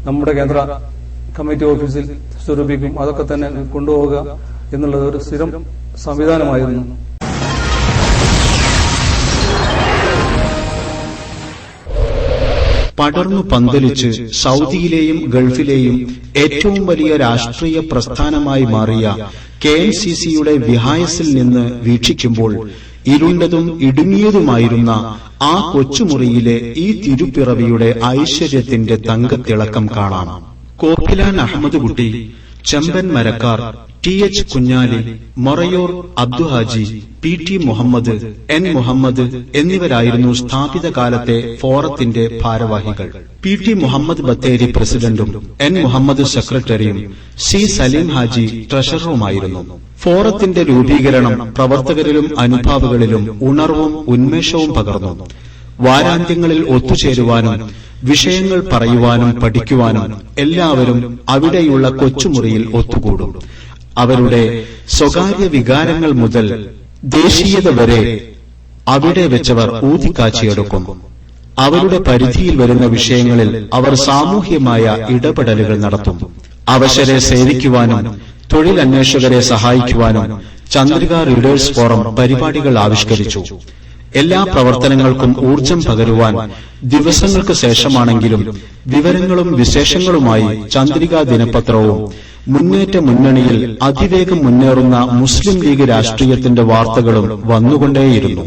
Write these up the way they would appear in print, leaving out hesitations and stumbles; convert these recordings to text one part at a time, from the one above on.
നമ്മുടെ കേന്ദ്ര കമ്മിറ്റി ഓഫീസിൽ സ്വരൂപിക്കും. അതൊക്കെ തന്നെ കൊണ്ടുപോവുക എന്നുള്ളത് ഒരു സ്ഥിരം സംവിധാനമായിരുന്നു. പടർന്നു പന്തലിച്ച് സൗദിയിലെയും ഗൾഫിലെയും ഏറ്റവും വലിയ രാഷ്ട്രീയ പ്രസ്ഥാനമായി മാറിയ KMCCയുടെ വിഹായസിൽ നിന്ന് വീക്ഷിക്കുമ്പോൾ ഇരുണ്ടതും ഇടുങ്ങിയതുമായിരുന്ന ആ കൊച്ചുമുറിയിലെ ഈ തിരുപ്പിറവിയുടെ ഐശ്വര്യത്തിന്റെ തങ്കത്തിളക്കം കാണാം. കോക്കിലാൻ അഹമ്മദ് കുട്ടി, ചെമ്പൻ Marakkar, TH Kunjali, Morayur Abdu Haji, PT Muhammad, N Muhammad എന്നിവരായിരുന്നു സ്ഥാപിത കാലത്തെ ഫോറത്തിന്റെ ഭാരവാഹികൾ. PT മുഹമ്മദ് ബത്തേരി പ്രസിഡന്റും N മുഹമ്മദ് സെക്രട്ടറിയും C സലീം ഹാജി ട്രഷററുമായിരുന്നു. ഫോറത്തിന്റെ രൂപീകരണം പ്രവർത്തകരിലും അനുഭാവികളിലും ഉണർവും ഉന്മേഷവും പകർന്നു. വാരാന്ത്യങ്ങളിൽ ഒത്തുചേരുവാനും വിഷയങ്ങൾ പറയുവാനും പഠിക്കുവാനും എല്ലാവരും അവിടെയുള്ള കൊച്ചുമുറിയിൽ ഒത്തുകൂടും. അവരുടെ സ്വകാര്യ വികാരങ്ങൾ മുതൽ ദേശീയത വരെ അവിടെ വെച്ചവർ ഊതിക്കാച്ചിയെടുക്കും. അവരുടെ പരിധിയിൽ വരുന്ന വിഷയങ്ങളിൽ അവർ സാമൂഹ്യമായ ഇടപെടലുകൾ നടത്തും. അവശരെ സേവിക്കുവാനും തൊഴിലന്വേഷകരെ സഹായിക്കുവാനും ചന്ദ്രിക റീഡേഴ്സ് ഫോറം പരിപാടികൾ ആവിഷ്കരിച്ചു. എല്ലാ പ്രവർത്തനങ്ങൾക്കും ഊർജം പകരുവാൻ ദിവസങ്ങൾക്ക് ശേഷമാണെങ്കിലും വിവരങ്ങളും വിശേഷങ്ങളുമായി ചന്ദ്രിക ദിനപത്രവും മുന്നേറ്റ മുന്നണിയിൽ അതിവേഗം മുന്നേറുന്ന മുസ്ലിം ലീഗ് രാഷ്ട്രീയത്തിന്റെ വാർത്തകളും വന്നുകൊണ്ടേയിരുന്നു.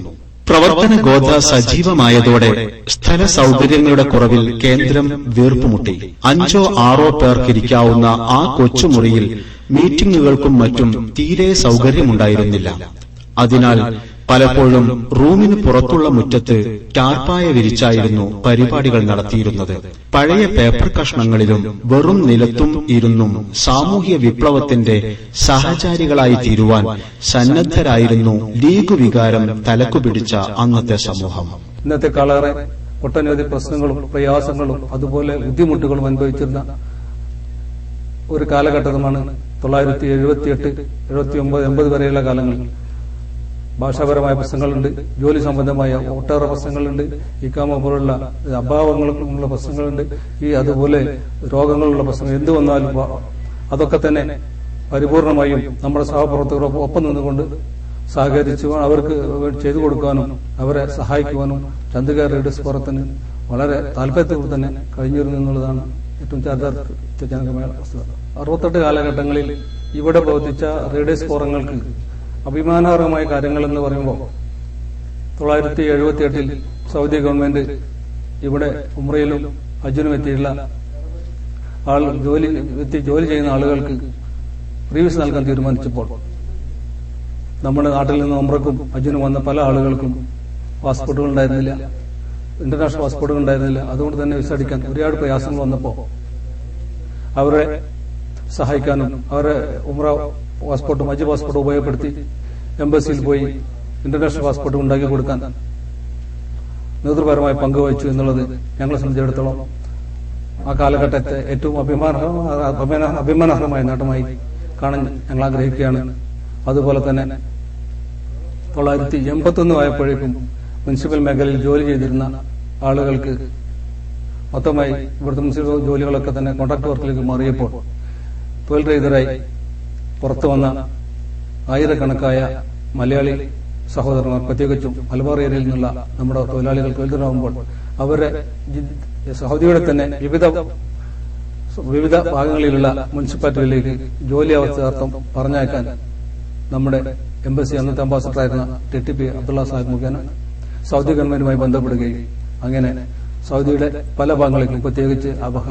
പ്രവർത്തന ഗോത സജീവമായതോടെ സ്ഥല സൌകര്യങ്ങളുടെ കുറവിൽ കേന്ദ്രം വീർപ്പുമുട്ടി. 5 or 6 പേർക്കിരിക്കാവുന്ന ആ കൊച്ചുമുറിയിൽ മീറ്റിംഗുകൾക്കും മറ്റും തീരെ സൌകര്യമുണ്ടായിരുന്നില്ല. അതിനാൽ പലപ്പോഴും റൂമിന് പുറത്തുള്ള മുറ്റത്ത് ടാർപ്പായ വിരിച്ചായിരുന്നു പരിപാടികൾ നടത്തിയിരുന്നത്. പഴയ പേപ്പർ കഷ്ണങ്ങളിലും വെറും നിലത്തും ഇരുന്നും സാമൂഹ്യ വിപ്ലവത്തിന്റെ സഹചാരികളായി തീരുവാൻ സന്നദ്ധരായിരുന്നു ലീഗ് വികാരം തലക്കുപിടിച്ച അന്നത്തെ സമൂഹം. ഇന്നത്തെ കാലേറെ ഒട്ടനവധി പ്രശ്നങ്ങളും പ്രയാസങ്ങളും അതുപോലെ ബുദ്ധിമുട്ടുകളും അനുഭവിച്ചിരുന്ന ഒരു കാലഘട്ടമാണ് 1978, 79, 80 വരെയുള്ള കാലങ്ങളിൽ. ഭാഷാപരമായ പ്രശ്നങ്ങളുണ്ട്, ജോലി സംബന്ധമായ ഒട്ടേറെ പ്രശ്നങ്ങളുണ്ട്, ഇക്കാമ പോലുള്ള അഭാവങ്ങളുള്ള പ്രശ്നങ്ങളുണ്ട്, അതുപോലെ രോഗങ്ങളുള്ള പ്രശ്നങ്ങൾ. എന്തു വന്നാലും അതൊക്കെ തന്നെ പരിപൂർണമായും നമ്മുടെ സഹപ്രവർത്തകരൊപ്പം ഒപ്പം നിന്നുകൊണ്ട് സഹകരിച്ചു അവർക്ക് ചെയ്തു കൊടുക്കാനും അവരെ സഹായിക്കുവാനും ചന്ദ്രിക റീഡേഴ്സ് ഫോറത്തിന് വളരെ താല്പര്യത്തോടെ തന്നെ കഴിഞ്ഞിരുന്നു എന്നുള്ളതാണ് ഏറ്റവും ചാരിതാർത്ഥ്യജനകമായ വസ്തുത. 68 കാലഘട്ടങ്ങളിൽ ഇവിടെ പ്രവർത്തിച്ച റീഡേഴ്സ് ഫോറങ്ങൾക്ക് അഭിമാനാർഹമായ കാര്യങ്ങളെന്ന് പറയുമ്പോൾ 1978 സൗദി ഗവൺമെന്റ് ഇവിടെ ഉംറയിലും ഹജ്ജിനും എത്തിയുള്ള ജോലി ചെയ്യുന്ന ആളുകൾക്ക് ഫ്രീ വിസ നൽകാൻ തീരുമാനിച്ചപ്പോൾ നമ്മുടെ നാട്ടിൽ നിന്ന് ഉംറക്കും ഹജ്ജിനും വന്ന പല ആളുകൾക്കും പാസ്പോർട്ടുകൾ ഉണ്ടായിരുന്നില്ല, ഇന്റർനാഷണൽ പാസ്പോർട്ടുകൾ ഉണ്ടായിരുന്നില്ല. അതുകൊണ്ട് തന്നെ വിസ അടിക്കാൻ ഒരുപാട് പ്രയാസങ്ങൾ വന്നപ്പോൾ അവരെ സഹായിക്കാനും അവരെ ഉംറ പാസ്പോർട്ടും ഹജ്ജ് പാസ്പോർട്ടും ഉപയോഗപ്പെടുത്തി എംബസിയിൽ പോയി ഇന്റർനാഷണൽ പാസ്പോർട്ട് ഉണ്ടാക്കി കൊടുക്കാൻ നേതൃപരമായി പങ്കുവച്ചു എന്നുള്ളത് ഞങ്ങളെ സംബന്ധിച്ചിടത്തോളം ആ കാലഘട്ടത്തെ ഏറ്റവും അഭിമാനാർഹമായ നേട്ടമായി കാണാൻ ഞങ്ങൾ ആഗ്രഹിക്കുകയാണ്. അതുപോലെ തന്നെ 1981 ആയപ്പോഴേക്കും മുനിസിപ്പൽ മേഖലയിൽ ജോലി ചെയ്തിരുന്ന ആളുകൾക്ക് മൊത്തമായി ഇവിടുത്തെ മുനിസിപ്പൽ ജോലികളൊക്കെ തന്നെ കോൺട്രാക്ട് വർക്കിലേക്ക് മാറിയപ്പോൾ തൊഴിൽ രഹിതരായി പുറത്തു വന്ന ആയിരക്കണക്കായ മലയാളി സഹോദരന്മാർ, പ്രത്യേകിച്ചും മലബാർ ഏരിയയിൽ നിന്നുള്ള നമ്മുടെ തൊഴിലാളികൾ തൊഴിലാകുമ്പോൾ അവരെ സൗദിയുടെ തന്നെ വിവിധ ഭാഗങ്ങളിലുള്ള മുനിസിപ്പാലിറ്റികളിലേക്ക് ജോലി അവസ്ഥയാർത്ഥം പറഞ്ഞയക്കാൻ നമ്മുടെ എംബസി അന്നത്തെ അംബാസഡറായിരുന്ന TTP അബ്ദുള്ള സാഹിബ് മുഖേന സൗദി ഗവൺമെന്റുമായി ബന്ധപ്പെടുകയും അങ്ങനെ സൗദിയുടെ പല ഭാഗങ്ങളിലേക്കും പ്രത്യേകിച്ച് അബഹ,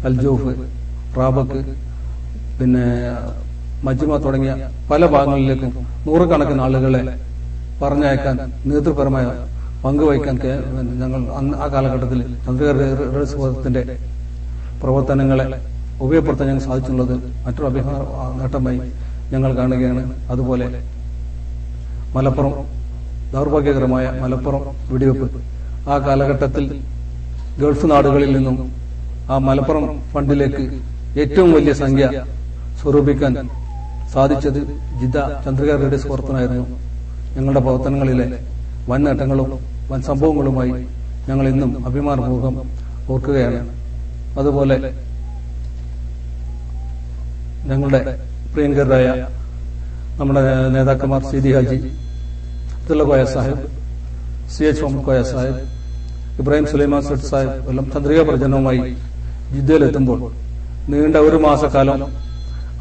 അൽജൂഫ്, റാബക്ക്, പിന്നെ മജ്മ തുടങ്ങിയ പല ഭാഗങ്ങളിലേക്കും നൂറുകണക്കിന് ആളുകളെ പറഞ്ഞയക്കാൻ നേതൃപരമായ പങ്കുവഹിക്കാൻ ഞങ്ങൾ ആ കാലഘട്ടത്തിൽ ചന്ദ്രിക റീഡേഴ്സ് ഫോറത്തിന്റെ പ്രവർത്തനങ്ങളെ ഉപയോഗപ്പെടുത്താൻ ഞങ്ങൾ സാധിച്ചുള്ളത് മറ്റൊരു നേട്ടമായി ഞങ്ങൾ കാണുകയാണ്. അതുപോലെ മലപ്പുറം, ദൗർഭാഗ്യകരമായ മലപ്പുറം വെടിവെപ്പ്, ആ കാലഘട്ടത്തിൽ ഗൾഫ് നാടുകളിൽ നിന്നും ആ മലപ്പുറം ഫണ്ടിലേക്ക് ഏറ്റവും വലിയ സംഖ്യ സ്വരൂപിക്കാൻ സാധിച്ചത് ജിദ്ദ ചന്ദ്രിക റീഡേഴ്സ് ഫോറത്തിനായിരുന്നു. ഞങ്ങളുടെ പ്രവർത്തനങ്ങളിലെ വൻ നേട്ടങ്ങളും വൻ സംഭവങ്ങളുമായി ഞങ്ങൾ ഇന്നും അഭിമാനപൂർവ്വം ഓർക്കുകയാണ്. അതുപോലെ ഞങ്ങളുടെ പ്രിയങ്കരായ നമ്മുടെ നേതാക്കന്മാർ സീതി ഹാജി, അബ്ദുള്ള കോയ സാഹിബ്, CH മുഹമ്മദ് കോയ സാഹിബ്, ഇബ്രാഹിം സുലൈമാൻ സെഡ് സാഹിബ് എല്ലാം ചന്ദ്രിക പ്രചരണവുമായി ജിദ്ദയിലെത്തുമ്പോൾ നീണ്ട ഒരു മാസക്കാലം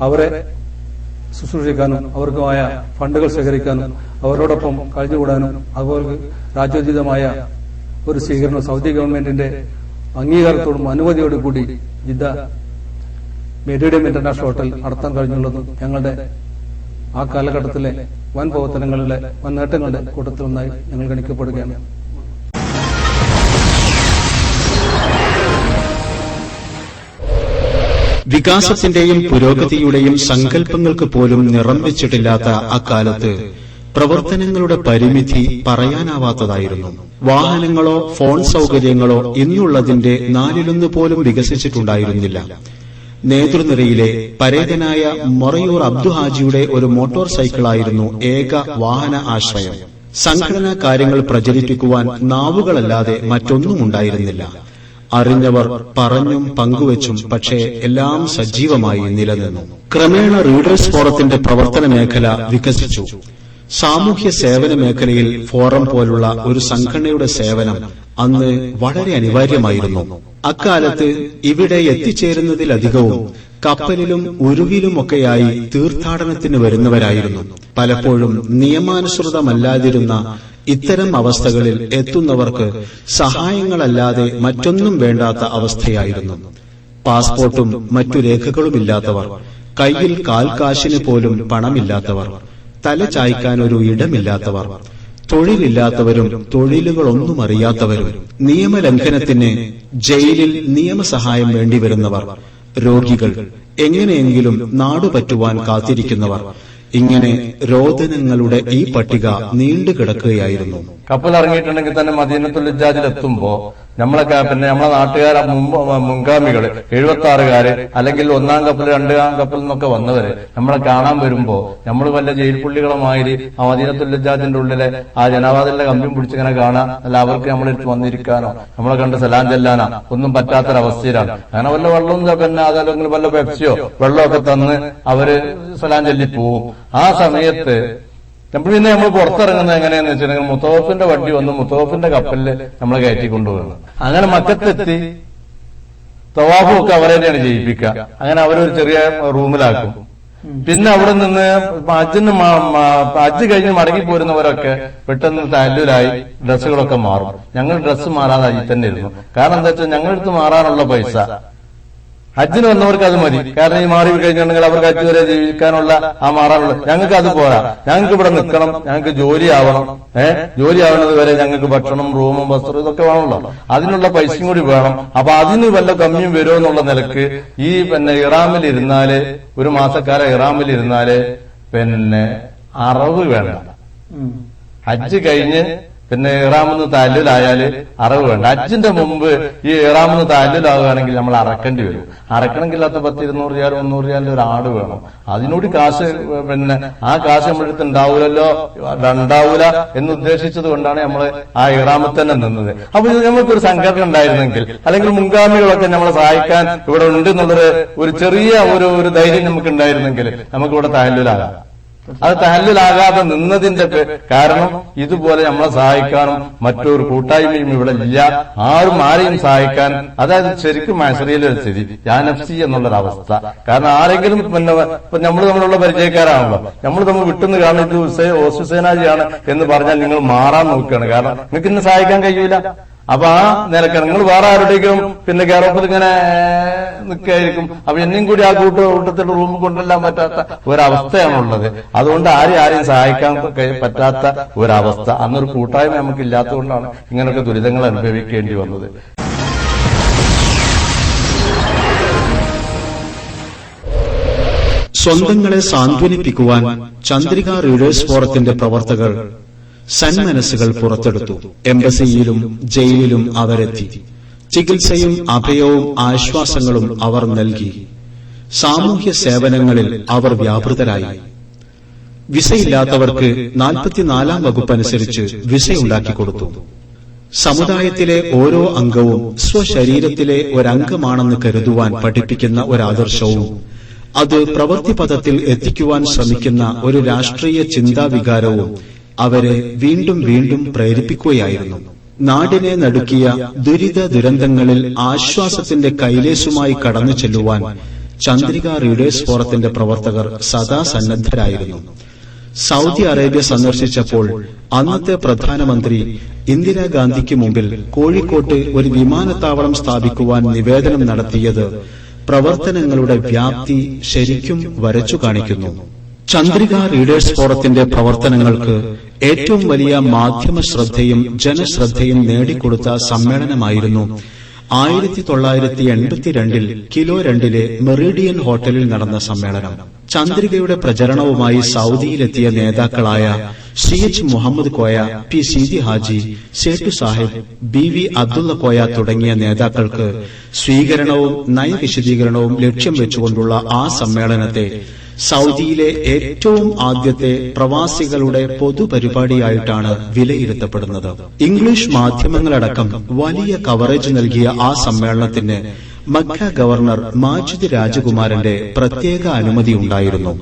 അവരെ ശുശ്രൂഷിക്കാനും അവർക്കുമായ ഫണ്ടുകൾ ശേഖരിക്കാനും അവരോടൊപ്പം കഴിഞ്ഞുകൂടാനും അതുപോലെ രാജ്യോചിതമായ ഒരു സ്വീകരണം സൗദി ഗവൺമെന്റിന്റെ അംഗീകാരത്തോടും അനുമതിയോടും കൂടി ജിദ്ദ മെരീഡിയം ഇന്റർനാഷണൽ ഹോട്ടൽ നടത്താൻ കഴിഞ്ഞുള്ളതും ഞങ്ങളുടെ ആ കാലഘട്ടത്തിലെ വൻ പ്രവർത്തനങ്ങളുടെ വൻ നേട്ടങ്ങളുടെ കൂട്ടത്തിലൊന്നായി ഞങ്ങൾ ഗണിക്കപ്പെടുകയാണ്. വികാസത്തിന്റെയും പുരോഗതിയുടെയും സങ്കല്പങ്ങൾക്ക് പോലും നിറം വെച്ചിട്ടില്ലാത്ത അക്കാലത്ത് പ്രവർത്തനങ്ങളുടെ പരിമിതി പറയാനാവാത്തതായിരുന്നു. വാഹനങ്ങളോ ഫോൺ സൌകര്യങ്ങളോ ഇന്നുള്ളതിന്റെ 4/1 പോലും വികസിച്ചിട്ടുണ്ടായിരുന്നില്ല. നേതൃനിരയിലെ പരേതനായ മൊറയൂർ അബ്ദു ഹാജിയുടെ ഒരു മോട്ടോർ സൈക്കിളായിരുന്നു ഏക വാഹന ആശ്രയം. സംഘടനാ കാര്യങ്ങൾ പ്രചരിപ്പിക്കുവാൻ നാവുകളല്ലാതെ മറ്റൊന്നുമുണ്ടായിരുന്നില്ല. അറിഞ്ഞവർ പറഞ്ഞും പങ്കുവച്ചും പക്ഷേ എല്ലാം സജീവമായി നിലനിന്നു. ക്രമേണ റീഡേഴ്സ് ഫോറത്തിന്റെ പ്രവർത്തന മേഖല വികസിച്ചു. സാമൂഹ്യ സേവന മേഖലയിൽ ഫോറം പോലുള്ള ഒരു സംഘടനയുടെ സേവനം അന്ന് വളരെ അനിവാര്യമായിരുന്നു. അക്കാലത്ത് ഇവിടെ എത്തിച്ചേരുന്നതിലധികവും കപ്പലിലും ഉരുവിലുമൊക്കെയായി തീർത്ഥാടനത്തിന് വരുന്നവരായിരുന്നു. പലപ്പോഴും നിയമാനുസൃതമല്ലാതിരുന്ന ഇത്തരം അവസ്ഥകളിൽ എത്തുന്നവർക്ക് സഹായങ്ങളല്ലാതെ മറ്റൊന്നും വേണ്ടാത്ത അവസ്ഥയായിരുന്നു. പാസ്പോർട്ടും മറ്റു രേഖകളുമില്ലാത്തവർ, കയ്യിൽ കാൽക്കാശിന് പോലും പണമില്ലാത്തവർ, തല ചായ്ക്കാനൊരു ഇടമില്ലാത്തവർ, തൊഴിലില്ലാത്തവരും തൊഴിലുകളൊന്നും അറിയാത്തവരും, നിയമലംഘനത്തിന് ജയിലിൽ നിയമസഹായം വേണ്ടിവരുന്നവർ, രോഗികൾ, എങ്ങനെയെങ്കിലും നാടുപറ്റുവാൻ കാത്തിരിക്കുന്നവർ, ഇങ്ങനെ രോദനങ്ങളുടെ ഈ പട്ടിക നീണ്ടുകിടക്കുകയായിരുന്നു. കപ്പൽ ഇറങ്ങിയിട്ടുണ്ടെങ്കിൽ തന്നെ മദീനത്തുൽ ഹുജ്ജാജിലെത്തുമ്പോ നമ്മളെ നാട്ടുകാരെ മുൻഗാമികള് 76 അല്ലെങ്കിൽ 1-ാം കപ്പൽ 2-ാം കപ്പൽ എന്നൊക്കെ വന്നവര് നമ്മളെ കാണാൻ വരുമ്പോ നമ്മൾ വല്ല ജയിൽ പുള്ളികളുമായി ആ മദീനത്തുൽ ഹുജ്ജാജിന്റെ ഉള്ളിലെ ആ ജനവാദിന്റെ കമ്പിയും പിടിച്ചിങ്ങനെ കാണാൻ, അല്ല അവർക്ക് നമ്മളെടുത്ത് വന്നിരിക്കാനോ നമ്മളെ കണ്ട് സലാം ചെല്ലാനോ ഒന്നും പറ്റാത്തൊരവസ്ഥയിലാണ്. അങ്ങനെ വല്ല വെള്ളവും അതല്ലെങ്കിൽ വല്ല പെപ്സിയോ വെള്ളമൊക്കെ തന്ന് അവര് സലാം ചൊല്ലി പോവും. ആ സമയത്ത് നമ്മൾ പുറത്തിറങ്ങുന്നത് എങ്ങനെയാന്ന് വെച്ചിട്ടുണ്ടെങ്കിൽ മുത്തവഫിന്റെ വണ്ടി വന്ന് മുത്തവഫിന്റെ കപ്പലില് നമ്മളെ കയറ്റിക്കൊണ്ടുപോകുന്നു. അങ്ങനെ മക്കത്തെത്തി തവാഫും ഒക്കെ അവരെ തന്നെയാണ് ചെയ്യിപ്പിക്കുക. അങ്ങനെ അവരൊരു ചെറിയ റൂമിലാക്കും. പിന്നെ അവിടെ നിന്ന് ഹജ്ജ് കഴിഞ്ഞ് മടങ്ങി പോരുന്നവരൊക്കെ പെട്ടെന്ന് തഹല്ലുലായി ഡ്രസ്സുകളൊക്കെ മാറും. ഞങ്ങൾ ഡ്രസ്സ് മാറാതെ അതിൽ തന്നെ ഇരുന്നു. കാരണം എന്താ വെച്ചാൽ ഞങ്ങളടുത്ത് മാറാനുള്ള പൈസ ഹജ്ജിന് വന്നവർക്ക് അത് മതി. കാരണം ഈ മാറി കഴിഞ്ഞിട്ടുണ്ടെങ്കിൽ അവർക്ക് ഹജ്ജ് വരെ ജീവിക്കാനുള്ള ആ മാറാനുള്ള, ഞങ്ങൾക്ക് അത് പോരാ. ഞങ്ങൾക്ക് ഇവിടെ നിൽക്കണം, ഞങ്ങൾക്ക് ജോലി ആവണം. ജോലി ആവുന്നത് വരെ ഞങ്ങൾക്ക് ഭക്ഷണം, റൂമും, വസ്ത്രം ഇതൊക്കെ വേണമല്ലോ. അതിനുള്ള പൈസയും കൂടി വേണം. അപ്പൊ അതിന് വല്ല കമ്മിയും വരുമോ എന്നുള്ള നിലക്ക് ഈ ഇറാമിലിരുന്നാല്, ഒരു മാസക്കാലം ഇറാമിലിരുന്നാല് അറവ് വേണ്ട. ഹജ്ജ് കഴിഞ്ഞ് ഇറാമെന്ന് താല്ലുലായാല് അറവ് വേണ്ട. ഹജ്ജിന്റെ മുമ്പ് ഈ ഇറാമെന്ന് താല്ലുലാവുകയാണെങ്കിൽ നമ്മൾ അറക്കേണ്ടി വരും. അറക്കണമെങ്കിൽ അത് 10-200 റിയാൽ 300 റിയാലിന്റെ ഒരു ആട് വേണം. അതിനോട് കാശ് ആ കാശ് നമ്മളെടുത്ത് ഉണ്ടാവൂലല്ലോ, ഉണ്ടാവൂല എന്ന് ഉദ്ദേശിച്ചത് കൊണ്ടാണ് നമ്മൾ ആ ഇറാമത്ത് തന്നെ നിന്നത്. അപ്പൊ നമുക്കൊരു സംഘടന ഉണ്ടായിരുന്നെങ്കിൽ, അല്ലെങ്കിൽ മുൻഗാമികളൊക്കെ നമ്മളെ സഹായിക്കാൻ ഇവിടെ ഉണ്ട് എന്നുള്ളൊരു ഒരു ചെറിയ ഒരു ധൈര്യം നമുക്ക് ഉണ്ടായിരുന്നെങ്കിൽ നമുക്കിവിടെ താല്ലുലാകാം. അത് തഹല്ലുലാകാതെ നിന്നതിന്റെ കാരണം ഇതുപോലെ നമ്മളെ സഹായിക്കാനും മറ്റൊരു കൂട്ടായ്മയും ഇവിടെ ഇല്ല. ആരെയും സഹായിക്കാൻ, അതായത് ശരിക്കും മഅ്സറിയിലെ സ്ഥിതി യാനഫ്സി എന്നുള്ളൊരവസ്ഥ. കാരണം ആരെങ്കിലും നമ്മൾ തമ്മിലുള്ള പരിചയക്കാരാണല്ലോ, നമ്മൾ തമ്മിൽ വിട്ടുന്ന് കാണും ഇത് ഹുസൈനാജിയാണ് എന്ന് പറഞ്ഞാൽ നിങ്ങൾ മാറാൻ നോക്കുകയാണ്. കാരണം നിങ്ങൾക്ക് ഇന്നെ സഹായിക്കാൻ കഴിയൂല. അപ്പൊ ആ നിലക്ക് നിങ്ങൾ വേറെ ആരുടെയും കേരളത്തിൽ ഇങ്ങനെ നിൽക്കായിരിക്കും. അപ്പൊ എന്നെയും കൂടി ആ കൂട്ടത്തിൽ റൂം കൊണ്ടെല്ലാം പറ്റാത്ത ഒരവസ്ഥയാണുള്ളത്. അതുകൊണ്ട് ആരെയും സഹായിക്കാൻ പറ്റാത്ത ഒരവസ്ഥ. അന്നൊരു കൂട്ടായ്മ നമുക്ക് ഇല്ലാത്തതുകൊണ്ടാണ് ഇങ്ങനെയൊക്കെ ദുരിതങ്ങൾ അനുഭവിക്കേണ്ടി വന്നത്. സ്വന്തങ്ങളെ സാന്ത്വനിപ്പിക്കുവാൻ ചന്ദ്രിക റീഡേഴ്സ് ഫോറത്തിന്റെ പ്രവർത്തകർ സന്മനസ്സുകൾ പുറത്തെടുത്തു. എംബസിയിലും ജയിലിലും അവരെത്തി. ചികിത്സയും അഭയവും ആശ്വാസങ്ങളും അവർ നൽകി. സാമൂഹ്യ സേവനങ്ങളിൽ അവർ വ്യാപൃതരായി. വിസയില്ലാത്തവർക്ക് 44-ാം വകുപ്പനുസരിച്ച് വിസയുണ്ടാക്കി കൊടുത്തു. സമുദായത്തിലെ ഓരോ അംഗവും സ്വശരീരത്തിലെ ഒരംഗമാണെന്ന് കരുതുവാൻ പഠിപ്പിക്കുന്ന ഒരാദർശവും അത് പ്രവൃത്തിപഥത്തിൽ എത്തിക്കുവാൻ ശ്രമിക്കുന്ന ഒരു രാഷ്ട്രീയ ചിന്താവികാരവും അവരെ വീണ്ടും വീണ്ടും പ്രേരിപ്പിക്കുകയായിരുന്നു. നാടിനെ നടുക്കിയ ദുരന്തങ്ങളിൽ ആശ്വാസത്തിന്റെ കൈലേശുമായി കടന്നു ചെല്ലുവാൻ ചന്ദ്രിക റീഡേഴ്സ് ഫോറത്തിന്റെ പ്രവർത്തകർ സദാ സന്നദ്ധരായിരുന്നു. സൗദി അറേബ്യ സന്ദർശിച്ചപ്പോൾ അന്നത്തെ പ്രധാനമന്ത്രി ഇന്ദിരാഗാന്ധിക്ക് മുമ്പിൽ കോഴിക്കോട്ട് ഒരു വിമാനത്താവളം സ്ഥാപിക്കുവാൻ നിവേദനം നടത്തിയത് പ്രവർത്തനങ്ങളുടെ വ്യാപ്തി ശരിക്കും വരച്ചു കാണിക്കുന്നു. ചന്ദ്രിക റീഡേഴ്സ് ഫോറത്തിന്റെ പ്രവർത്തനങ്ങൾക്ക് ഏറ്റവും വലിയ മാധ്യമ ശ്രദ്ധയും ജനശ്രദ്ധയും നേടിക്കൊടുത്ത സമ്മേളനമായിരുന്നു 1982 കിലോ 2 മെറിഡിയൻ ഹോട്ടലിൽ നടന്ന സമ്മേളനം. ചന്ദ്രികയുടെ പ്രചരണവുമായി സൌദിയിലെത്തിയ നേതാക്കളായ CH Muhammad Koya, P Seethi Haji, സേട്ടു Sahib, BV Abdulla Koya തുടങ്ങിയ നേതാക്കൾക്ക് സ്വീകരണവും നയവിശദീകരണവും ലക്ഷ്യം വെച്ചുകൊണ്ടുള്ള ആ സമ്മേളനത്തെ സൌദിയിലെ ഏറ്റവും ആദ്യത്തെ പ്രവാസികളുടെ പൊതുപരിപാടിയായിട്ടാണ് വിലയിരുത്തപ്പെടുന്നത്. ഇംഗ്ലീഷ് മാധ്യമങ്ങളടക്കം വലിയ കവറേജ് നൽകിയ ആ സമ്മേളനത്തിന് മക്ക ഗവർണർ മാജിദ് രാജകുമാരന്റെ പ്രത്യേക അനുമതിയുണ്ടായിരുന്നു.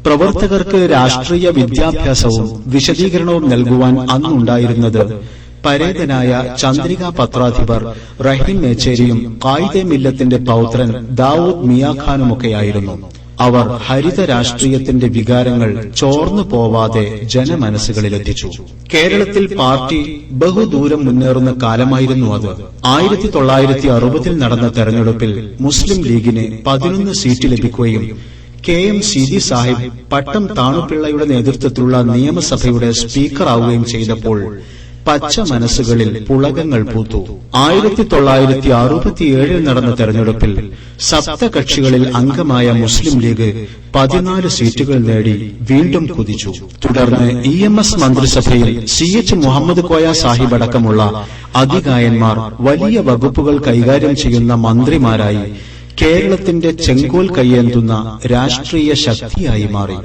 പ്രവർത്തകർക്ക് രാഷ്ട്രീയ വിദ്യാഭ്യാസവും വിശദീകരണവും നൽകുവാൻ അന്നുണ്ടായിരുന്നത് പരേതനായ ചന്ദ്രിക പത്രാധിപർ റഹീം മേച്ചേരിയും ഖായിദെ മില്ലത്തിന്റെ പൌത്രൻ ദാവൂദ് മിയാഖാനുമൊക്കെയായിരുന്നു. അവർ ഹരിത രാഷ്ട്രീയത്തിന്റെ വികാരങ്ങൾ ചോർന്നു പോവാതെ ജനമനസ്സുകളിലെത്തിച്ചു. കേരളത്തിൽ പാർട്ടി ബഹുദൂരം മുന്നേറുന്ന കാലമായിരുന്നു അത്. 1960 നടന്ന തെരഞ്ഞെടുപ്പിൽ മുസ്ലിം ലീഗിന് 11 സീറ്റ് ലഭിക്കുകയും KM സീതി സാഹിബ് പട്ടം താണുപിള്ളയുടെ നേതൃത്വത്തിലുള്ള നിയമസഭയുടെ സ്പീക്കറാവുകയും ചെയ്തപ്പോൾ പച്ച മനസ്സുകളിൽ പുളകങ്ങൾ പൂത്തു. 1967 നടന്ന തെരഞ്ഞെടുപ്പിൽ സപ്തകക്ഷികളിൽ അംഗമായ മുസ്ലിം ലീഗ് 14 സീറ്റുകൾ നേടി വീണ്ടും കുതിച്ചു. തുടർന്ന് EMS മന്ത്രിസഭയിൽ CH മുഹമ്മദ് കോയ സാഹിബ് അടക്കമുള്ള അതികായന്മാർ വലിയ വകുപ്പുകൾ കൈകാര്യം ചെയ്യുന്ന മന്ത്രിമാരായി കേരളത്തിന്റെ ചെങ്കോൽ കയ്യേന്തുന്ന രാഷ്ട്രീയ ശക്തിയായി മാറി.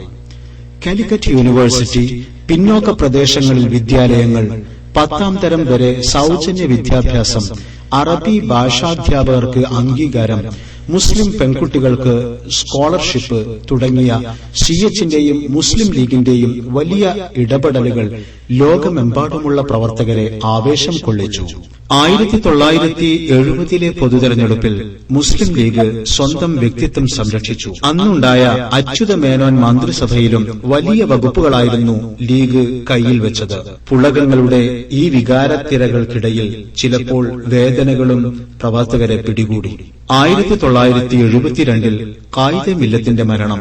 കാലിക്കറ്റ് യൂണിവേഴ്സിറ്റി, പിന്നോക്ക പ്രദേശങ്ങളിൽ വിദ്യാലയങ്ങൾ, 10ാം തരം വരെ സൌജന്യ വിദ്യാഭ്യാസം, അറബി ഭാഷാധ്യാപകർക്ക് അംഗീകാരം, മുസ്ലിം പെൺകുട്ടികൾക്ക് സ്കോളർഷിപ്പ് തുടങ്ങിയ CHന്റെയും മുസ്ലിം ലീഗിന്റെയും വലിയ ഇടപെടലുകൾ ലോകമെമ്പാടുമുള്ള പ്രവർത്തകരെ ആവേശം കൊള്ളിച്ചു. 1970 പൊതുതെരഞ്ഞെടുപ്പിൽ മുസ്ലിം ലീഗ് സ്വന്തം വ്യക്തിത്വം സംരക്ഷിച്ചു. അന്നുണ്ടായ അച്യുത മേനോൻ മന്ത്രിസഭയിലും വലിയ വകുപ്പുകളായിരുന്നു ലീഗ് കയ്യിൽ വെച്ചത്. പുളകങ്ങളുടെ ഈ വികാരത്തിരകൾക്കിടയിൽ ചിലപ്പോൾ വേദനകളും പ്രവർത്തകരെ പിടികൂടി. 1972 ഖായിദെ മില്ലത്തിന്റെ മരണം,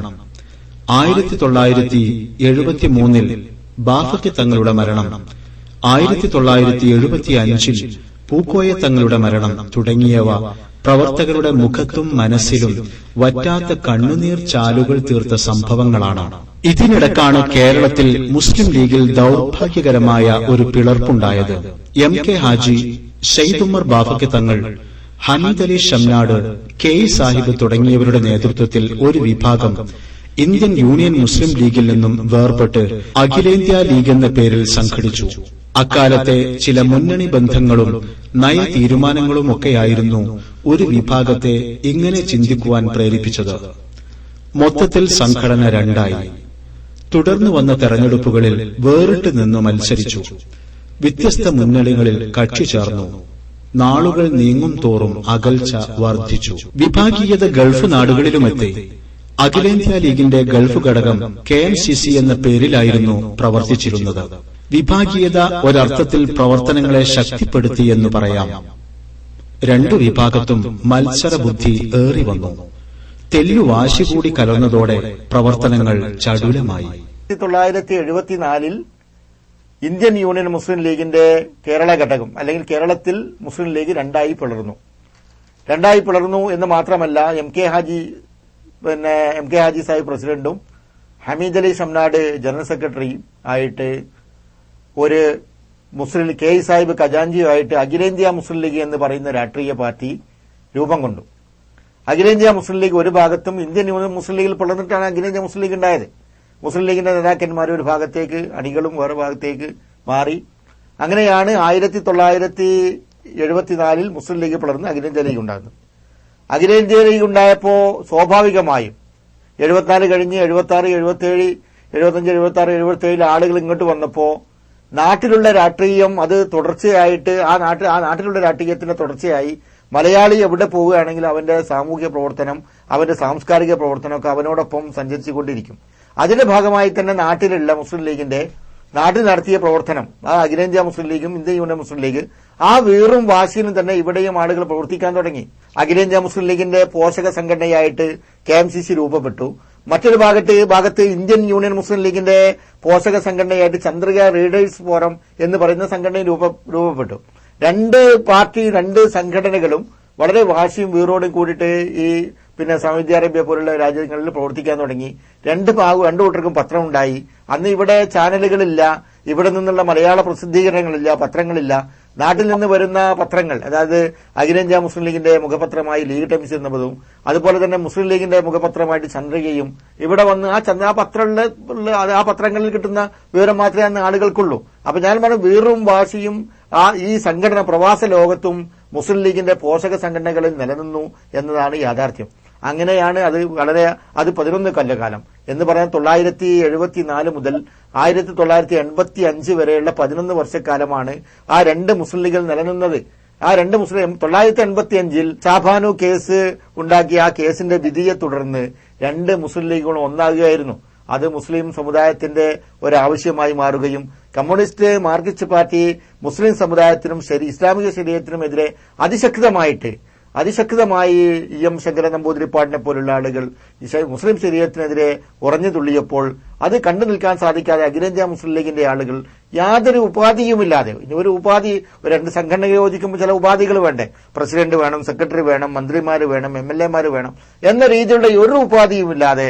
1973 ബാഫക്കി തങ്ങളുടെ മരണം, 1975 പൂക്കോയ തങ്ങളുടെ മരണം തുടങ്ങിയവ പ്രവർത്തകരുടെ മുഖത്തും മനസ്സിലും വറ്റാത്ത കണ്ണുനീർ ചാലുകൾ തീർത്ത സംഭവങ്ങളാണ്. ഇതിനിടക്കാണ് കേരളത്തിൽ മുസ്ലിം ലീഗിൽ ദൌർഭാഗ്യകരമായ ഒരു പിളർപ്പുണ്ടായത്. MK ഹാജി, ഷെയ്ദ് ഉമർ ബാഫക്കി തങ്ങൾ, ഹമീദ് അലി ഷംനാട്, K സാഹിബ് തുടങ്ങിയവരുടെ നേതൃത്വത്തിൽ ഒരു വിഭാഗം ഇന്ത്യൻ യൂണിയൻ മുസ്ലിം ലീഗിൽ നിന്നും വേർപെട്ട് അഖിലേന്ത്യാ ലീഗ് എന്ന പേരിൽ സംഘടിച്ചു. അക്കാലത്തെ ചില മുന്നണി ബന്ധങ്ങളും നയ തീരുമാനങ്ങളുമൊക്കെയായിരുന്നു ഒരു വിഭാഗത്തെ ഇങ്ങനെ ചിന്തിക്കുവാൻ പ്രേരിപ്പിച്ചത്. മൊത്തത്തിൽ സംഘടന രണ്ടായി. തുടർന്നു വന്ന തെരഞ്ഞെടുപ്പുകളിൽ വേറിട്ട് നിന്ന് മത്സരിച്ചു. വ്യത്യസ്ത മുന്നണികളിൽ കക്ഷി ചേർന്നു. നാളുകൾ നീങ്ങും തോറും അകൽച്ച വർദ്ധിച്ചു. വിഭാഗീയത ഗൾഫ് നാടുകളിലുമെത്തി. അഖിലേന്ത്യാ ലീഗിന്റെ ഗൾഫ് ഘടകം KMCC എന്ന പേരിലായിരുന്നു പ്രവർത്തിച്ചിരുന്നത്. വിഭാഗീയത ഒരർത്ഥത്തിൽ പ്രവർത്തനങ്ങളെ ശക്തിപ്പെടുത്തിയെന്ന് പറയാം. രണ്ടു വിഭാഗത്തും മത്സരബുദ്ധി ഏറി വന്നു. തെല്ലുവാശി കൂടി കലർന്നതോടെ പ്രവർത്തനങ്ങൾ ചടുലമായി. 1974 ഇന്ത്യൻ യൂണിയൻ മുസ്ലിം ലീഗിന്റെ കേരള ഘടകം അല്ലെങ്കിൽ കേരളത്തിൽ മുസ്ലിം ലീഗ് രണ്ടായി പിളർന്നു എന്ന് മാത്രമല്ല MK ഹാജി സാഹിബ് പ്രസിഡന്റും ഹമീദ് അലി ഷംനാട് ജനറൽ സെക്രട്ടറി ആയിട്ട് ഒരു മുസ്ലിം K സാഹിബ് ഖജാൻജിയുമായിട്ട് അഖിലേന്ത്യാ മുസ്ലിം ലീഗ് എന്ന് പറയുന്ന രാഷ്ട്രീയ പാർട്ടി രൂപം കൊണ്ടു. അഖിലേന്ത്യാ മുസ്ലിം ലീഗ് ഒരു ഭാഗത്തും ഇന്ത്യൻ യൂണിയൻ മുസ്ലിം ലീഗിൽ പിളർന്നിട്ടാണ് അഖിലേന്ത്യാ മുസ്ലിം ലീഗ് ഉണ്ടായത്. മുസ്ലിം ലീഗിന്റെ നേതാക്കന്മാർ ഒരു ഭാഗത്തേക്ക്, അണികളും വേറെ ഭാഗത്തേക്ക് മാറി അങ്ങനെയാണ് 1974 മുസ്ലിം ലീഗ് പിളർന്ന് അഖിലേന്ത്യാ ലീഗ് ഉണ്ടാകുന്നത്. അഖിലേന്ത്യാ ലീഗ് ഉണ്ടായപ്പോ സ്വാഭാവികമായും 74 കഴിഞ്ഞ് 76, 77, 75, 76, 77 ആളുകൾ ഇങ്ങോട്ട് വന്നപ്പോ നാട്ടിലുള്ള രാഷ്ട്രീയം അത് തുടർച്ചയായിട്ട് ആ നാട്ടിലുള്ള രാഷ്ട്രീയത്തിന്റെ തുടർച്ചയായി മലയാളി എവിടെ പോവുകയാണെങ്കിൽ അവന്റെ സാമൂഹ്യ പ്രവർത്തനം, അവന്റെ സാംസ്കാരിക പ്രവർത്തനമൊക്കെ അവനോടൊപ്പം സഞ്ചരിച്ചുകൊണ്ടിരിക്കും. അതിന്റെ ഭാഗമായി തന്നെ നാട്ടിലുള്ള മുസ്ലിം ലീഗിന്റെ നാട്ടിൽ നടത്തിയ പ്രവർത്തനം, ആ അഖിലേന്ത്യാ മുസ്ലിം ലീഗും ഇന്ത്യൻ യൂണിയൻ മുസ്ലിം ലീഗ്, ആ വീറും വാശിയിലും തന്നെ ഇവിടെയും ആളുകൾ പ്രവർത്തിക്കാൻ തുടങ്ങി. അഖിലേന്ത്യാ മുസ്ലിം ലീഗിന്റെ പോഷക സംഘടനയായിട്ട് KMCC രൂപപ്പെട്ടു. മറ്റൊരു ഭാഗത്ത് ഇന്ത്യൻ യൂണിയൻ മുസ്ലിം ലീഗിന്റെ പോഷക സംഘടനയായിട്ട് ചന്ദ്രിക റീഡേഴ്സ് ഫോറം എന്ന് പറയുന്ന സംഘടന രൂപപ്പെട്ടു. രണ്ട് സംഘടനകളും വളരെ വാശിയും വീറോടും കൂടിയിട്ട് ഈ സൗദി അറേബ്യ പോലുള്ള രാജ്യങ്ങളിൽ പ്രവർത്തിക്കാൻ തുടങ്ങി. രണ്ടു കൂട്ടർക്കും പത്രം ഉണ്ടായി. അന്ന് ഇവിടെ ചാനലുകളില്ല, ഇവിടെ നിന്നുള്ള മലയാള പ്രസിദ്ധീകരണങ്ങളില്ല, പത്രങ്ങളില്ല. നാട്ടിൽ നിന്ന് വരുന്ന പത്രങ്ങൾ, അതായത് അഖിലേന്ത്യാ മുസ്ലിം ലീഗിന്റെ മുഖപത്രമായി ലീഗ് ടൈംസ് എന്നതും അതുപോലെ തന്നെ മുസ്ലിം ലീഗിന്റെ മുഖപത്രമായിട്ട് ചന്ദ്രികയും ഇവിടെ വന്ന് ആ പത്രങ്ങളിൽ കിട്ടുന്ന വിവരം മാത്രമേ അന്ന് ആളുകൾക്കുള്ളൂ. അപ്പൊ ഞാൻ പറഞ്ഞു, വീറും വാശിയും ഈ സംഘടന പ്രവാസ ലോകത്തും മുസ്ലിം ലീഗിന്റെ പോഷക സംഘടനകളിൽ നിലനിന്നു എന്നതാണ് യാഥാർത്ഥ്യം. അങ്ങനെയാണ് അത് 11 കൊല്ലക്കാലം എന്ന് പറയാൻ 974 മുതൽ 1985 വരെയുള്ള 11 വർഷക്കാലമാണ് ആ രണ്ട് മുസ്ലിം ലീഗിൽ നിലനിന്നത്. ആ രണ്ട് മുസ്ലിം 985 ചാഭാനു കേസ് ഉണ്ടാക്കിയ ആ കേസിന്റെ വിധിയെ തുടർന്ന് രണ്ട് മുസ്ലിം ലീഗുകളും ഒന്നാകുകയായിരുന്നു. അത് മുസ്ലിം സമുദായത്തിന്റെ ഒരാവശ്യമായി മാറുകയും കമ്മ്യൂണിസ്റ്റ് മാർക്സിസ്റ്റ് പാർട്ടി മുസ്ലിം സമുദായത്തിനും ഇസ്ലാമിക ശരീഅത്തിനുമെതിരെ അതിശക്തമായി EM ശങ്കരൻ നമ്പൂതിരിപ്പാടിനെ പോലുള്ള ആളുകൾ മുസ്ലിം ശരീഅത്തിനെതിരെ ഉറഞ്ഞു തുള്ളിയപ്പോൾ അത് കണ്ടു നിൽക്കാൻ സാധിക്കാതെ അഖിലേന്ത്യാ മുസ്ലിം ലീഗിന്റെ ആളുകൾ യാതൊരു ഉപാധിയുമില്ലാതെ, രണ്ട് സംഘടന യോജിക്കുമ്പോൾ ചില ഉപാധികൾ വേണ്ടേ, പ്രസിഡന്റ് വേണം, സെക്രട്ടറി വേണം, മന്ത്രിമാര് വേണം, MLA വേണം എന്ന രീതിയിലുള്ള ഒരു ഉപാധിയുമില്ലാതെ,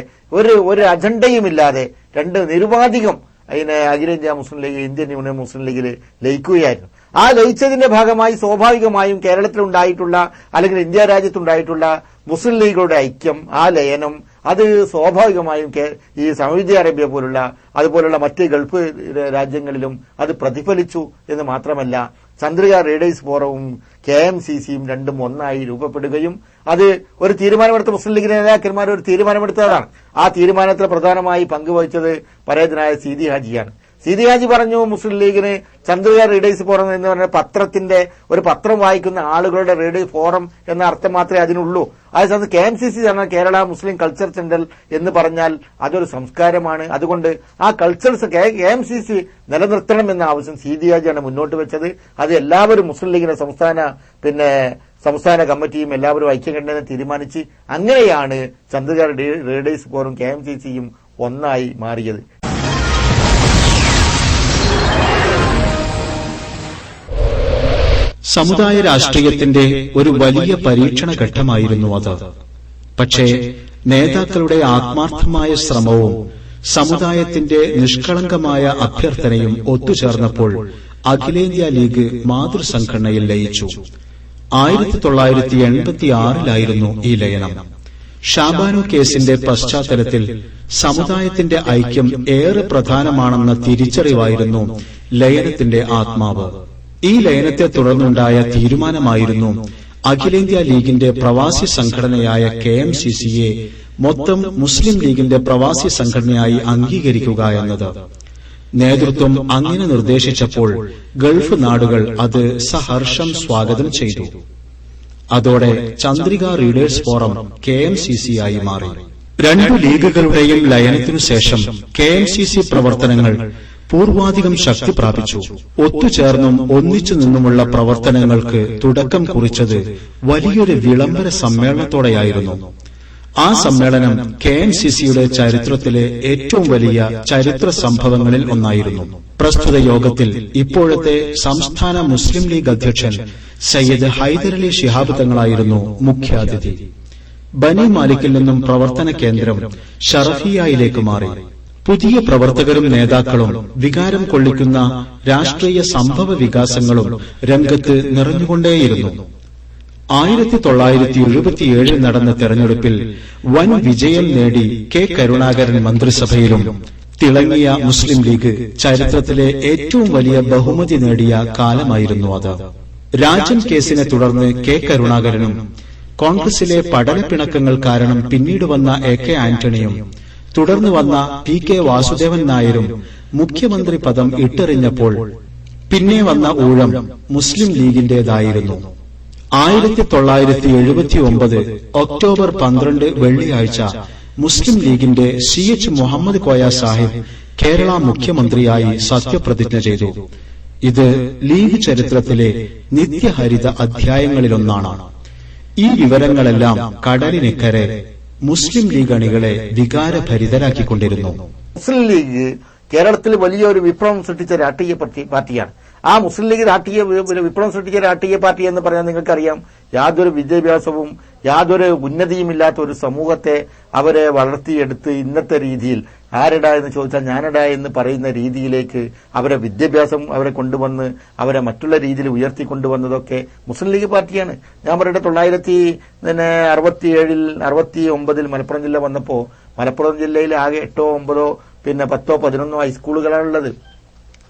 ഒരു അജണ്ടയുമില്ലാതെ രണ്ട് നിരുപാധികം അഖിലേന്ത്യാ മുസ്ലിം ലീഗ് ഇന്ത്യൻ യൂണിയൻ മുസ്ലിം ലീഗിൽ ലയിക്കുകയായിരുന്നു. ആ ലയിച്ചതിന്റെ ഭാഗമായി സ്വാഭാവികമായും കേരളത്തിലുണ്ടായിട്ടുള്ള അല്ലെങ്കിൽ ഇന്ത്യ രാജ്യത്തുണ്ടായിട്ടുള്ള മുസ്ലിം ലീഗുകളുടെ ഐക്യം, ആ ലയനം, അത് സ്വാഭാവികമായും ഈ സൗദി അറേബ്യ അതുപോലുള്ള മറ്റ് ഗൾഫ് രാജ്യങ്ങളിലും അത് പ്രതിഫലിച്ചു എന്ന് മാത്രമല്ല, ചന്ദ്രിക റീഡേഴ്സ് ഫോറവും KMCCയും രണ്ടും ഒന്നായി രൂപപ്പെടുകയും അത് ഒരു തീരുമാനമെടുത്ത മുസ്ലിം ലീഗിലെ നേതാക്കന്മാർ ഒരു തീരുമാനമെടുത്തതാണ്. ആ തീരുമാനത്തിൽ പ്രധാനമായി പങ്കുവഹിച്ചത് പരേതനായ സീതി ഹാജിയാണ്. സീതി ഹാജി പറഞ്ഞു, മുസ്ലിം ലീഗിന് ചന്ദ്രിക റീഡേഴ്സ് ഫോറം എന്ന് പറഞ്ഞ ഒരു പത്രം വായിക്കുന്ന ആളുകളുടെ റീഡേഴ്സ് ഫോറം എന്ന അർത്ഥം മാത്രമേ അതിനുള്ളൂ. അതേസമയത്ത് KMCC കേരള മുസ്ലിം കൾച്ചർ സെന്റർ എന്ന് പറഞ്ഞാൽ അതൊരു സംസ്കാരമാണ്. അതുകൊണ്ട് ആ കൾച്ചർസ് KMCC നിലനിർത്തണം എന്ന ആവശ്യം സീതി ഹാജിയാണ് മുന്നോട്ട് വെച്ചത്. അത് എല്ലാവരും മുസ്ലിം ലീഗിന്റെ സംസ്ഥാന കമ്മിറ്റിയും എല്ലാവരും ഐക്യകണ്ഠേന തീരുമാനിച്ച് അങ്ങനെയാണ് ചന്ദ്രിക റീഡേഴ്സ് ഫോറും KMCCയും ഒന്നായി മാറിയത്. സമുദായ രാഷ്ട്രീയത്തിന്റെ ഒരു വലിയ പരീക്ഷണ ഘട്ടമായിരുന്നു അത്. പക്ഷേ നേതാക്കളുടെ ആത്മാർത്ഥമായ ശ്രമവും സമുദായത്തിന്റെ നിഷ്കളങ്കമായ അഭ്യർത്ഥനയും ഒത്തുചേർന്നപ്പോൾ അഖിലേന്ത്യാ ലീഗ് മാതൃസംഘടനയിൽ ലയിച്ചു. 1986 ഈ ലയനം. ഷാബാനു കേസിന്റെ പശ്ചാത്തലത്തിൽ സമുദായത്തിന്റെ ഐക്യം ഏറെ പ്രധാനമാണെന്ന തിരിച്ചറിവായിരുന്നു ലയനത്തിന്റെ ആത്മാവ്. ഈ ലയനത്തെ തുടർന്നുണ്ടായ തീരുമാനമായിരുന്നു അഖിലേന്ത്യാ ലീഗിന്റെ പ്രവാസി സംഘടനയായ KMCCയെ മൊത്തം മുസ്ലിം ലീഗിന്റെ പ്രവാസി സംഘടനയായി അംഗീകരിക്കുക എന്നത്. നേതൃത്വം അങ്ങനെ നിർദ്ദേശിച്ചപ്പോൾ ഗൾഫ് നാടുകൾ അത് സഹർഷം സ്വാഗതം ചെയ്തു. അതോടെ ചന്ദ്രിക റീഡേഴ്സ് ഫോറം KMCC ആയി മാറി. രണ്ടു ലീഗുകളുടെയും ലയനത്തിനു ശേഷം KMCC പ്രവർത്തനങ്ങൾ പൂർവാധികം ശക്തി പ്രാപിച്ചു. ഒത്തുചേർന്നും ഒന്നിച്ചു നിന്നുമുള്ള പ്രവർത്തനങ്ങൾക്ക് തുടക്കം കുറിച്ചത് വലിയൊരു വിളംബര സമ്മേളനത്തോടെയായിരുന്നു. ആ സമ്മേളനം KMCCയുടെ ചരിത്രത്തിലെ ഏറ്റവും വലിയ ചരിത്ര സംഭവങ്ങളിൽ ഒന്നായിരുന്നു. പ്രസ്തുത യോഗത്തിൽ ഇപ്പോഴത്തെ സംസ്ഥാന മുസ്ലിം ലീഗ് അധ്യക്ഷൻ സയ്യിദ് ഹൈദരലി ശിഹാബ് തങ്ങളായിരുന്നു മുഖ്യാതിഥി. ബനി മാലിക്കിൽ നിന്നും പ്രവർത്തന കേന്ദ്രം ഷറഫിയയിലേക്ക് മാറി. പുതിയ പ്രവർത്തകരും നേതാക്കളും വികാരം കൊള്ളിക്കുന്ന രാഷ്ട്രീയ സംഭവ വികാസങ്ങളും രംഗത്ത് നിറഞ്ഞുകൊണ്ടേയിരുന്നു. 1977 നടന്ന തെരഞ്ഞെടുപ്പിൽ വൻ വിജയം നേടി കരുണാകരൻ മന്ത്രിസഭയിലും തിളങ്ങിയ മുസ്ലിം ലീഗ് ചരിത്രത്തിലെ ഏറ്റവും വലിയ ബഹുമതി നേടിയ കാലമായിരുന്നു അത്. രാജൻ കേസിനെ തുടർന്ന് കെ കരുണാകരനും കോൺഗ്രസിലെ പടലപ്പിണക്കങ്ങൾ കാരണം പിന്നീട് വന്ന AK ആന്റണിയും തുടർന്ന് വന്ന PK വാസുദേവൻ നായരും മുഖ്യമന്ത്രി പദം ഇട്ടെറിഞ്ഞപ്പോൾ പിന്നെ വന്ന ഊഴം മുസ്ലിം ലീഗിന്റേതായിരുന്നു. 1979 ഒക്ടോബർ 12 വെള്ളിയാഴ്ച മുസ്ലിം ലീഗിന്റെ CH മുഹമ്മദ് കോയ സാഹിബ് കേരള മുഖ്യമന്ത്രിയായി സത്യപ്രതിജ്ഞ ചെയ്തു. ഇത് ലീഗ് ചരിത്രത്തിലെ നിത്യഹരിത അധ്യായങ്ങളിലൊന്നാണ്. ഈ വിവരങ്ങളെല്ലാം കടലിനിക്കരെ മുസ്ലിം ലീഗ് അണികളെ വികാരഭരിതരാക്കിക്കൊണ്ടിരുന്നു. മുസ്ലിം ലീഗ് കേരളത്തിൽ വലിയൊരു വിപ്ലവം സൃഷ്ടിച്ച രാഷ്ട്രീയ പാർട്ടിയാണ്. ആ മുസ്ലിം ലീഗ് വിപ്ലവം സൃഷ്ടിച്ച രാഷ്ട്രീയ പാർട്ടി എന്ന് പറഞ്ഞാൽ നിങ്ങൾക്കറിയാം, യാതൊരു വിദ്യാഭ്യാസവും യാതൊരു ഉന്നതിയും ഇല്ലാത്ത ഒരു സമൂഹത്തെ അവരെ വളർത്തിയെടുത്ത് ഇന്നത്തെ രീതിയിൽ ആരെടാ എന്ന് ചോദിച്ചാൽ ഞാനെടാ എന്ന് പറയുന്ന രീതിയിലേക്ക് അവരെ വിദ്യാഭ്യാസം അവരെ കൊണ്ടുവന്ന് അവരെ മറ്റുള്ള രീതിയിൽ ഉയർത്തിക്കൊണ്ടുവന്നതൊക്കെ മുസ്ലിം ലീഗ് പാർട്ടിയാണ്. ഞാൻ പറയട്ടെ, 1967-69 മലപ്പുറം ജില്ല വന്നപ്പോ മലപ്പുറം ജില്ലയിൽ ആകെ 8, 9, 10, 11 ഹൈസ്കൂളുകളാണുള്ളത്.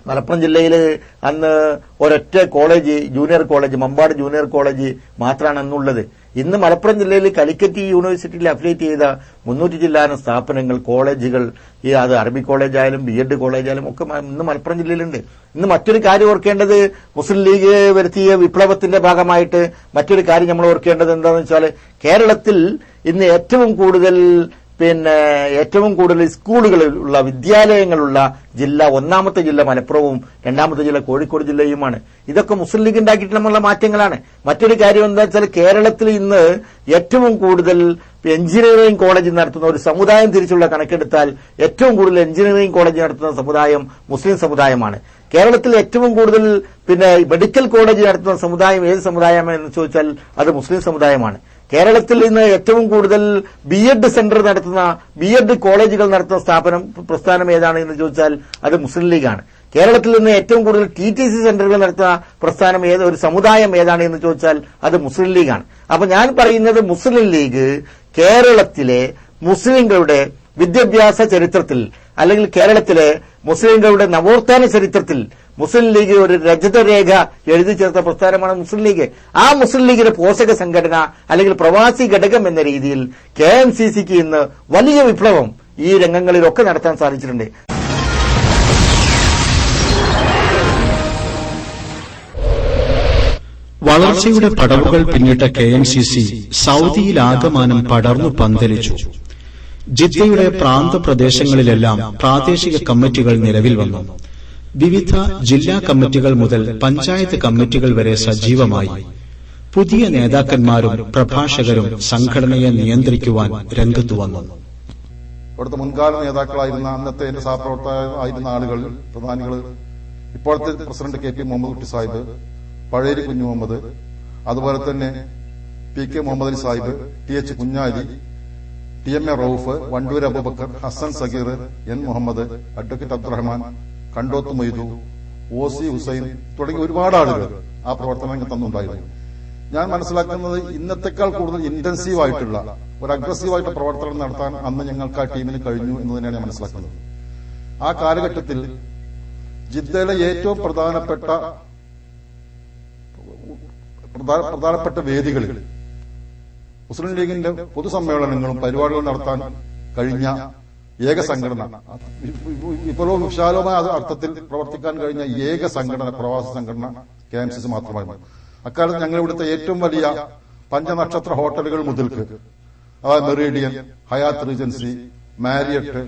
മലപ്പുറം ജില്ലയിൽ അന്ന് ഒരൊറ്റ college, junior college, Mampad junior college മാത്രമാണ് അന്നുള്ളത്. ഇന്ന് മലപ്പുറം ജില്ലയിൽ കാലിക്കറ്റ് യൂണിവേഴ്സിറ്റിയിൽ അഫിലിയേറ്റ് ചെയ്ത 300 ചില്ലാനം സ്ഥാപനങ്ങൾ, കോളേജുകൾ, അത് അറബി കോളേജായാലും BEd കോളേജായാലും ഒക്കെ ഇന്ന് മലപ്പുറം ജില്ലയിലുണ്ട്. ഇന്ന് മറ്റൊരു കാര്യം ഓർക്കേണ്ടത്, മുസ്ലിം ലീഗ് വരുത്തിയ വിപ്ലവത്തിന്റെ ഭാഗമായിട്ട് മറ്റൊരു കാര്യം നമ്മൾ ഓർക്കേണ്ടത് എന്താണെന്ന് വെച്ചാൽ, കേരളത്തിൽ ഇന്ന് ഏറ്റവും കൂടുതൽ സ്കൂളുകളുള്ള വിദ്യാലയങ്ങളുള്ള ജില്ല, ഒന്നാമത്തെ ജില്ല മലപ്പുറവും രണ്ടാമത്തെ ജില്ല കോഴിക്കോട് ജില്ലയുമാണ്. ഇതൊക്കെ മുസ്ലിം ലീഗ് ഉണ്ടാക്കിയിട്ടുള്ള മാറ്റങ്ങളാണ്. മറ്റൊരു കാര്യം എന്താ വെച്ചാൽ, കേരളത്തിൽ ഇന്ന് ഏറ്റവും കൂടുതൽ എഞ്ചിനീയറിംഗ് കോളേജ് നടത്തുന്ന ഒരു സമുദായം തിരിച്ചുള്ള കണക്കെടുത്താൽ ഏറ്റവും കൂടുതൽ എഞ്ചിനീയറിംഗ് കോളേജ് നടത്തുന്ന സമുദായം മുസ്ലിം സമുദായമാണ്. കേരളത്തിൽ ഏറ്റവും കൂടുതൽ മെഡിക്കൽ കോളേജ് നടത്തുന്ന സമുദായം ഏത് സമുദായമെന്ന് ചോദിച്ചാൽ അത് മുസ്ലിം സമുദായമാണ്. കേരളത്തിൽ ഇന്ന് ഏറ്റവും കൂടുതൽ BEd സെന്റർ നടത്തുന്ന, BEd കോളേജുകൾ നടത്തുന്ന പ്രസ്ഥാനം ഏതാണ് എന്ന് ചോദിച്ചാൽ അത് മുസ്ലിം ലീഗാണ്. കേരളത്തിൽ നിന്ന് ഏറ്റവും കൂടുതൽ TTC സെന്ററുകൾ നടത്തുന്ന പ്രസ്ഥാനം ഒരു സമുദായം ഏതാണ് എന്ന് ചോദിച്ചാൽ അത് മുസ്ലിം ലീഗാണ്. അപ്പൊ ഞാൻ പറയുന്നത്, മുസ്ലിം ലീഗ് കേരളത്തിലെ മുസ്ലിങ്ങളുടെ വിദ്യാഭ്യാസ ചരിത്രത്തിൽ അല്ലെങ്കിൽ കേരളത്തിലെ മുസ്ലിങ്ങളുടെ നവോത്ഥാന ചരിത്രത്തിൽ മുസ്ലിം ലീഗ് ഒരു രജതരേഖ എഴുതി ചേർത്ത പ്രസ്ഥാനമാണ് മുസ്ലിം ലീഗ്. ആ മുസ്ലിം ലീഗിന്റെ പോഷക സംഘടന അല്ലെങ്കിൽ പ്രവാസി ഘടകം എന്ന രീതിയിൽ KMCCക്ക് ഇന്ന് വലിയ വിപ്ലവം ഈ രംഗങ്ങളിലൊക്കെ നടത്താൻ സാധിച്ചിട്ടുണ്ട്. വളർച്ചയുടെ പടവുകൾ പിന്നിട്ട KMCC സൗദിയിലാകമാനം പടർന്നു പന്തലിച്ചു. ജിദ്ദയുടെ പ്രാന്തപ്രദേശങ്ങളിലെല്ലാം പ്രാദേശിക കമ്മിറ്റികൾ നിലവിൽ വന്നു. വിവിധ ജില്ലാ കമ്മിറ്റികൾ മുതൽ പഞ്ചായത്ത് കമ്മിറ്റികൾ വരെ സജീവമായി. പുതിയ നേതാക്കന്മാരും പ്രഭാഷകരും സംഘടനയെ നിയന്ത്രിക്കുവാൻ രംഗത്തു വന്നു. ഇവിടുത്തെ മുൻകാല നേതാക്കളായിരുന്ന, അന്നത്തെ എന്റെ സഹപ്രവർത്തകരായിരുന്ന ആളുകൾ, പ്രധാനികൾ, ഇപ്പോഴത്തെ പ്രസിഡന്റ് KP മുഹമ്മദ് കുട്ടി സാഹിബ്, പഴേരി കുഞ്ഞു മുഹമ്മദ്, അതുപോലെ തന്നെ PK Muhammad Ali Sahib, TH Kunhali, TMA Rauf, Wandoor Abubakar, Hasan Sageer, N Muhammad, advocate Abdurahman, Kandoth Moidu, OC Hussain തുടങ്ങി ഒരുപാട് ആളുകൾ ആ പ്രവർത്തന രംഗത്തുണ്ടായിരുന്നു. ഞാൻ മനസ്സിലാക്കുന്നത്, ഇന്നത്തെക്കാൾ കൂടുതൽ ഇന്റൻസീവ് ആയിട്ടുള്ള ഒരു അഗ്രസീവായിട്ട് പ്രവർത്തനം നടത്താൻ അന്ന് ഞങ്ങൾക്ക് ആ ടീമിന് കഴിഞ്ഞു എന്ന് തന്നെയാണ് ഞാൻ മനസ്സിലാക്കുന്നത്. ആ കാലഘട്ടത്തിൽ ജിദ്ദയിലെ ഏറ്റവും പ്രധാനപ്പെട്ട വേദികളിൽ മുസ്ലിം ലീഗിന്റെ പൊതുസമ്മേളനങ്ങളും പരിപാടികളും നടത്താൻ കഴിഞ്ഞ ഏക സംഘടന, ഇപ്പോഴും വിശാലമായ അർത്ഥത്തിൽ പ്രവർത്തിക്കാൻ കഴിഞ്ഞ ഏക സംഘടന, പ്രവാസി സംഘടന KMCC മാത്രമായിരുന്നു. അക്കാലത്ത് ഞങ്ങൾ ഇവിടുത്തെ ഏറ്റവും വലിയ പഞ്ചനക്ഷത്ര ഹോട്ടലുകൾ മുതൽക്ക്, മെറീഡിയൻ, ഹയാത്ത് റീജൻസി, മാരിയറ്റ്,